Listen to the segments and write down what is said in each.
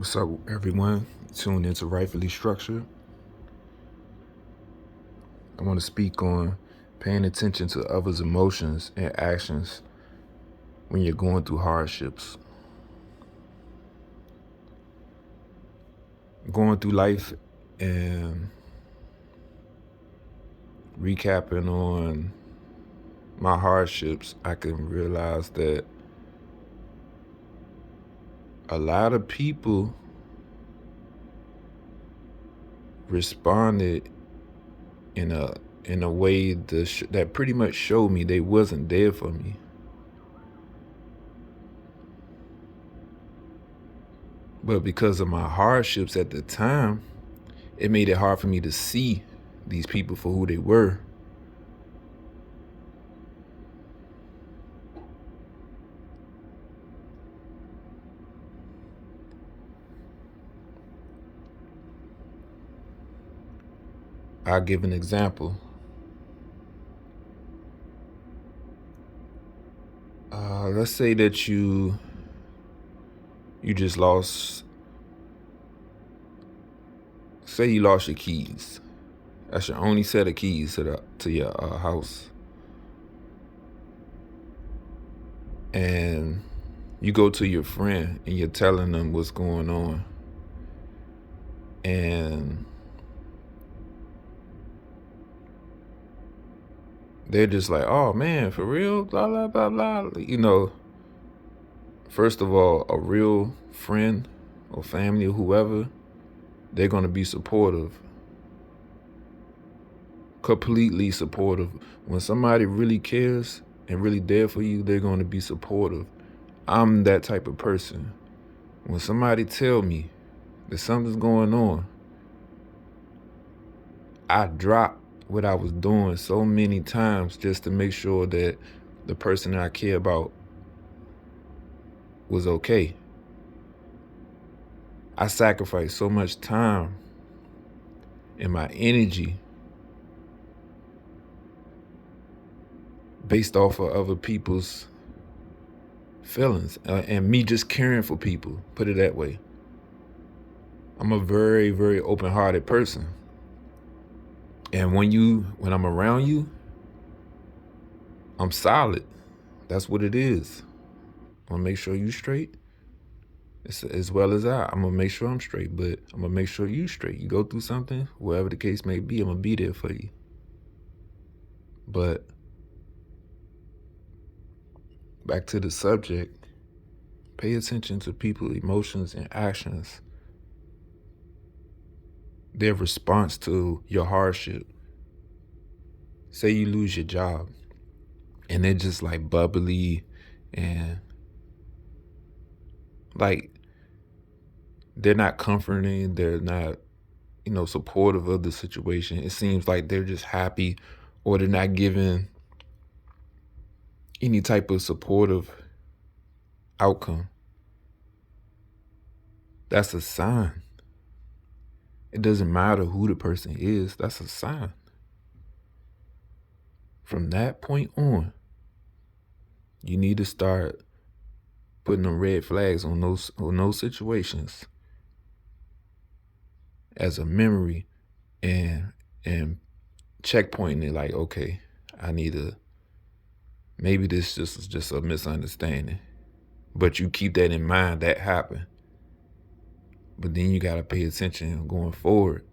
What's up, everyone? Tuned into Rightfully Structured. I want to speak on paying attention to others' emotions and actions when you're going through hardships. Going through life and recapping on my hardships, I can realize that a lot of people responded in a way that pretty much showed me they wasn't there for me. But because of my hardships at the time, it made it hard for me to see these people for who they were. I'll give an example. Let's say that you just lost, say you lost your keys. That's your only set of keys to your house. And you go to your friend and you're telling them what's going on. And they're just like, oh man, for real? Blah, blah, blah, blah. You know, first of all, a real friend or family or whoever, they're going to be supportive. Completely supportive. When somebody really cares and really there for you, they're going to be supportive. I'm that type of person. When somebody tell me that something's going on, I drop what I was doing so many times just to make sure that the person that I care about was okay. I sacrificed so much time and my energy based off of other people's feelings and me just caring for people, put it that way. I'm a very, very open-hearted person. And when I'm around you, I'm solid. That's what it is. I'm gonna make sure you straight as well as I'm gonna make sure I'm straight, but I'm gonna make sure you straight. You go through something, whatever the case may be, I'm gonna be there for you. But back to the subject, pay attention to people's emotions and actions, their response to your hardship. Say you lose your job and they're just like bubbly and like they're not comforting, they're not, supportive of the situation. It seems like they're just happy or they're not giving any type of supportive outcome. That's a sign. It doesn't matter who the person is, that's a sign. From that point on, you need to start putting them red flags on those situations as a memory and checkpointing it like, okay, maybe this is just a misunderstanding. But you keep that in mind, that happened. But then you gotta pay attention going forward.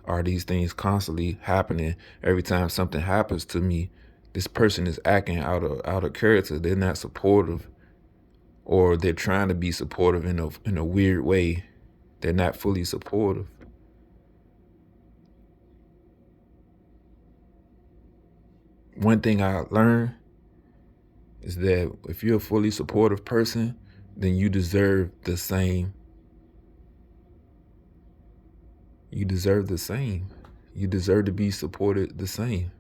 Are these things constantly happening? Every time something happens to me, this person is acting out of character. They're not supportive, or they're trying to be supportive in a weird way. They're not fully supportive. One thing I learned is that if you're a fully supportive person, then you deserve the same. You deserve the same. You deserve to be supported the same.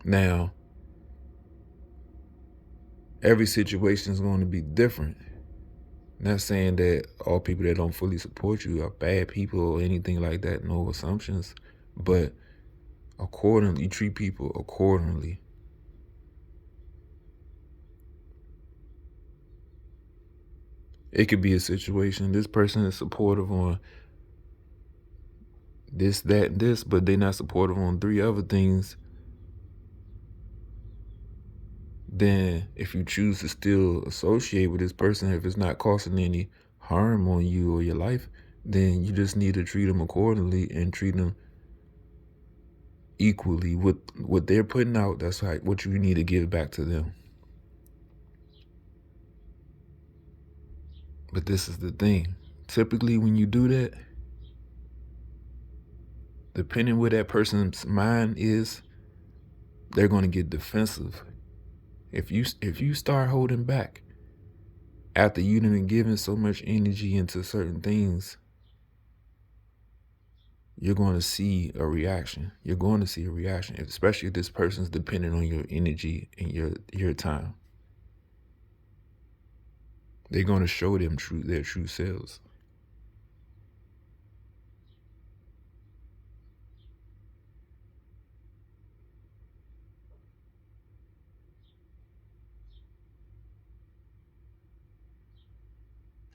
Now, every situation is going to be different. Not saying that all people that don't fully support you are bad people or anything like that, no assumptions, but accordingly, you treat people accordingly. It could be a situation, this person is supportive on this, that, and this, but they're not supportive on 3 other things. Then if you choose to still associate with this person, if it's not causing any harm on you or your life, then you just need to treat them accordingly and treat them equally with what they're putting out. That's what you need to give back to them. But this is the thing. Typically when you do that, depending where that person's mind is, they're going to get defensive. If you start holding back after you've been giving so much energy into certain things, you're going to see a reaction. You're going to see a reaction, especially if this person's dependent on your energy and your time. They're going to show them their true selves.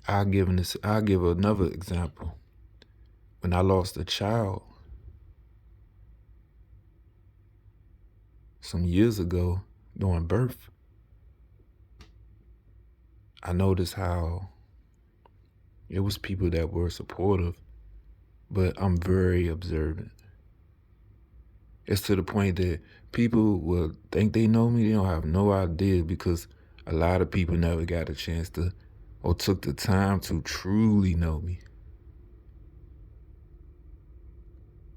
I'll give another example. When I lost a child some years ago during birth, I noticed how it was people that were supportive, but I'm very observant. It's to the point that people will think they know me. They don't have no idea, because a lot of people never got a chance to or took the time to truly know me.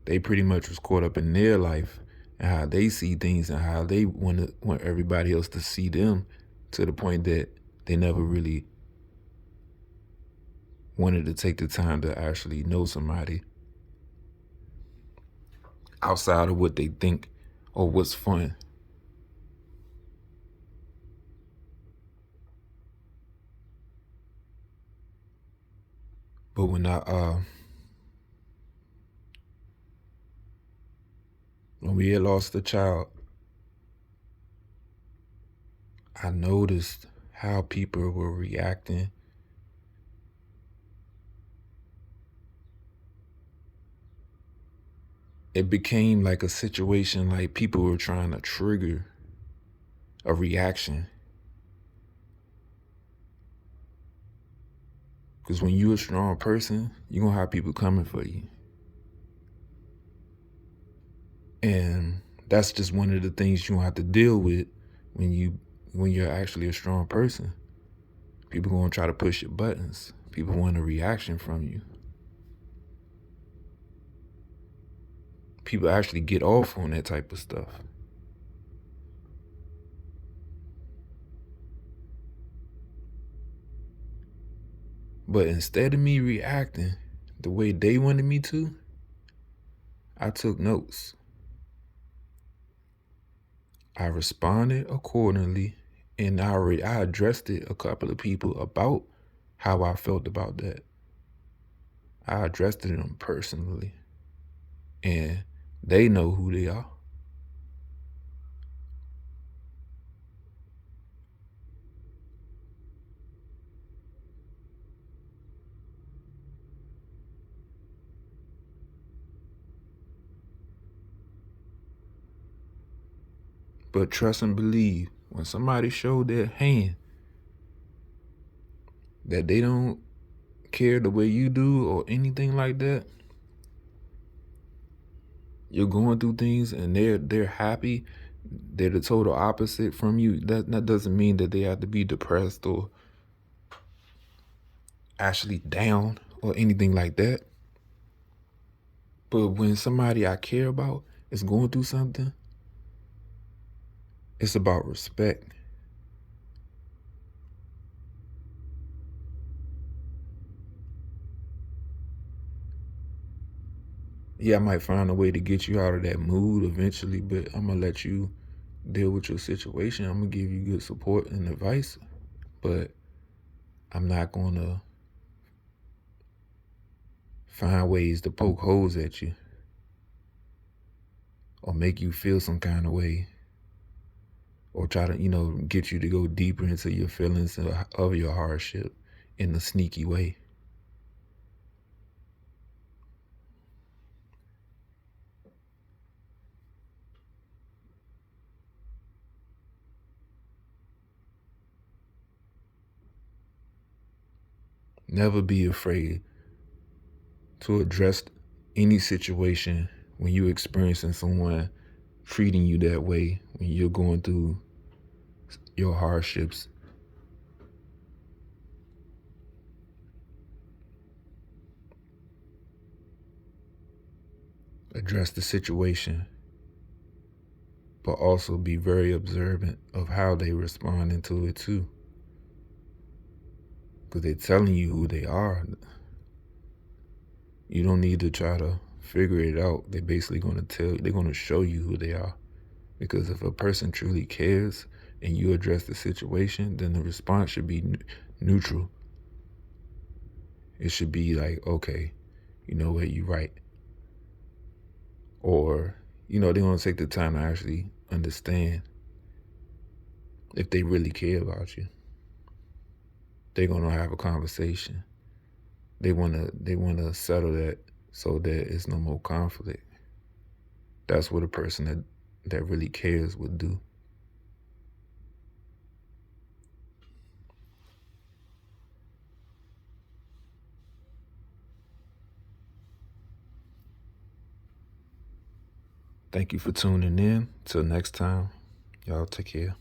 They pretty much was caught up in their life and how they see things and how they want everybody else to see them, to the point that they never really wanted to take the time to actually know somebody outside of what they think or what's fun. But when we had lost a child, I noticed how people were reacting. It became like a situation like people were trying to trigger a reaction. Because when you're a strong person, you're going to have people coming for you. And that's just one of the things you have to deal with when you're actually a strong person. People going to try to push your buttons. People want a reaction from you. People actually get off on that type of stuff. But instead of me reacting the way they wanted me to, I took notes. I responded accordingly, and I addressed it a couple of people about how I felt about that. I addressed it to them personally, and they know who they are. But trust and believe, when somebody showed their hand that they don't care the way you do or anything like that, you're going through things and they're happy, they're the total opposite from you, that doesn't mean that they have to be depressed or actually down or anything like that. But when somebody I care about is going through something, it's about respect. Yeah, I might find a way to get you out of that mood eventually, but I'm going to let you deal with your situation. I'm going to give you good support and advice, but I'm not going to find ways to poke holes at you or make you feel some kind of way or try to, get you to go deeper into your feelings of your hardship. in a sneaky way. Never be afraid to address any situation when you're experiencing someone treating you that way, when you're going through your hardships. Address the situation, but also be very observant of how they respond to it too. Because they're telling you who they are. You don't need to try to figure it out. They're basically going to they're going to show you who they are. Because if a person truly cares and you address the situation, then the response should be neutral. It should be like, okay, you know what, you're right. Or, they want to take the time to actually understand if they really care about you. They're going to have a conversation. They want to settle that so that it's no more conflict. That's what a person that really cares would do. Thank you for tuning in. Till next time, y'all take care.